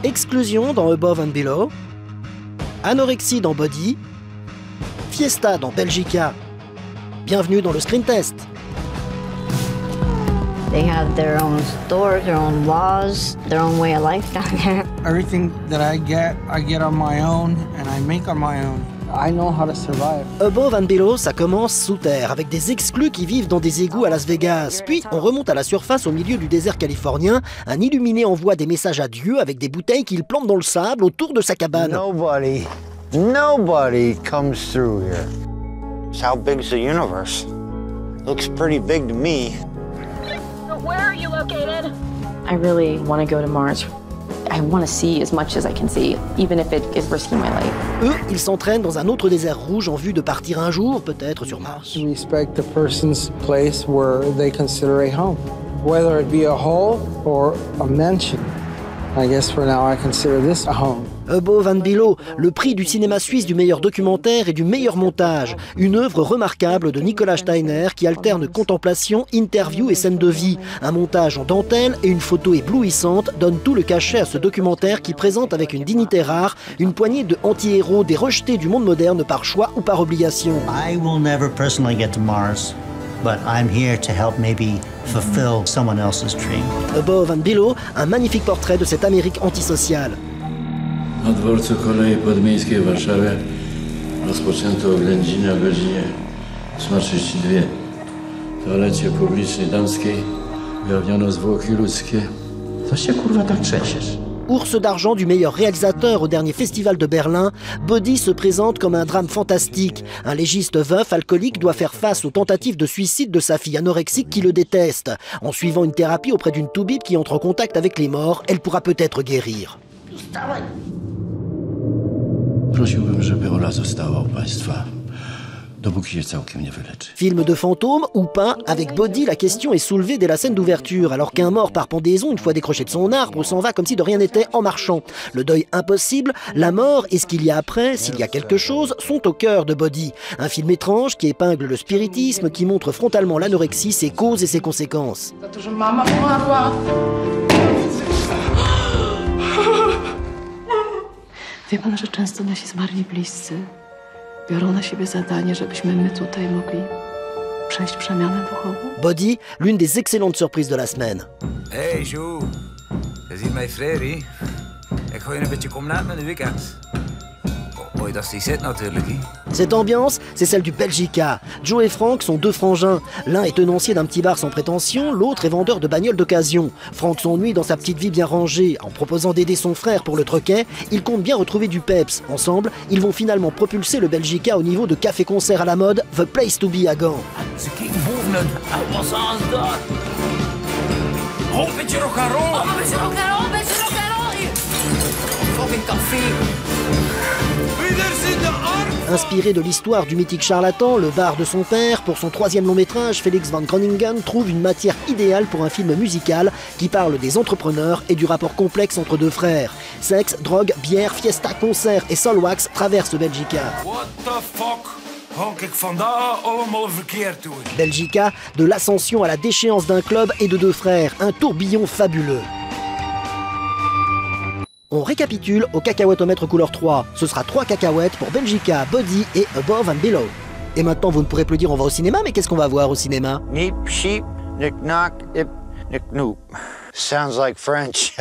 Exclusion dans Above and Below, anorexie dans Body, fiesta dans Belgica. Bienvenue dans le Screen Test. They have their own stores, their own laws, their own way of life down there. Everything that I get on my own and I make on my own. I know how to survive. Above and Below, ça commence sous terre, avec des exclus qui vivent dans des égouts à Las Vegas. Puis on remonte à la surface au milieu du désert californien. Un illuminé envoie des messages à Dieu avec des bouteilles qu'il plante dans le sable autour de sa cabane. Nobody comes through here. How big's the universe? Looks pretty big to me. Where are you located? I really want to go to Mars. I want to see as much as I can see, even if it is risking my life. Eux, ils s'entraînent dans un autre désert rouge en vue de partir un jour, peut-être sur Mars. Respect the person's place where they consider a home, whether it be a hole or a mansion. I guess for now I consider this a home. Above and Below, le prix du cinéma suisse du meilleur documentaire et du meilleur montage. Une œuvre remarquable de Nicolas Steiner qui alterne contemplation, interview et scène de vie. Un montage en dentelle et une photo éblouissante donnent tout le cachet à ce documentaire qui présente avec une dignité rare une poignée de anti-héros, des rejetés du monde moderne par choix ou par obligation. I will never personally get to Mars, but I'm here to help maybe fulfill someone else's dream. Above and Below, un magnifique portrait de cette Amérique antisociale. Na dworcu kolei podmiejskiej w Warszawie rozpoczęto oględziny o godzinie 8:32. W toalecie publicznej damskiej ujawniono zwłoki ludzkie. Co się kurwa tak trzęsiesz? Ours d'argent du meilleur réalisateur au dernier festival de Berlin, Body se présente comme un drame fantastique. Un légiste veuf alcoolique doit faire face aux tentatives de suicide de sa fille anorexique qui le déteste. En suivant une thérapie auprès d'une toubib qui entre en contact avec les morts, elle pourra peut-être guérir. Prosiłbym, żeby Ola została u państwa, dopóki się całkiem nie wyleczy. Film de fantôme ou pas, avec Body, la question est soulevée dès la scène d'ouverture, alors qu'un mort par pendaison, une fois décroché de son arbre, s'en va comme si de rien n'était en marchant. Le deuil impossible, la mort et ce qu'il y a après, s'il y a quelque chose, sont au cœur de Body. Un film étrange qui épingle le spiritisme, qui montre frontalement l'anorexie, ses causes et ses conséquences. Wie pan, że często nasi zmarli bliscy biorą na siebie zadanie, żebyśmy my tutaj mogli przejść przemianę duchową? Body, l'une des excellentes surprises de la semaine. Hey, Sjoe. Je ziet mij Freddy. Ik ga je een beetje komen laten met de weekend. Oh, dat is die set natuurlijk. Cette ambiance, c'est celle du Belgica. Joe et Frank sont deux frangins. L'un est tenancier d'un petit bar sans prétention, l'autre est vendeur de bagnoles d'occasion. Frank s'ennuie dans sa petite vie bien rangée. En proposant d'aider son frère pour le troquet, il compte bien retrouver du peps. Ensemble, ils vont finalement propulser le Belgica au niveau de café-concert à la mode, The Place to Be à Gand. Ze kijken bovenuit. Wat is alles daar? Oh, een beetje rock'n'roll. Oh, een beetje rock'n'roll, een beetje rock'n'roll. Fucking café. Inspiré de l'histoire du mythique charlatan, le bar de son père, pour son troisième long métrage, Félix van Groningen trouve une matière idéale pour un film musical qui parle des entrepreneurs et du rapport complexe entre deux frères. Sexe, drogue, bière, fiesta, concert et Solwax traversent Belgica. What the fuck? Honk ik vandaag allemaal verkeerd doen. Belgica, de l'ascension à la déchéance d'un club et de deux frères, un tourbillon fabuleux. On récapitule au cacahuètomètre couleur 3. Ce sera 3 cacahuètes pour Belgica, Body et Above and Below. Et maintenant, vous ne pourrez plus dire on va au cinéma, mais qu'est-ce qu'on va voir au cinéma? Neep, sheep, knick knock, ip, knick noop. Sounds like French.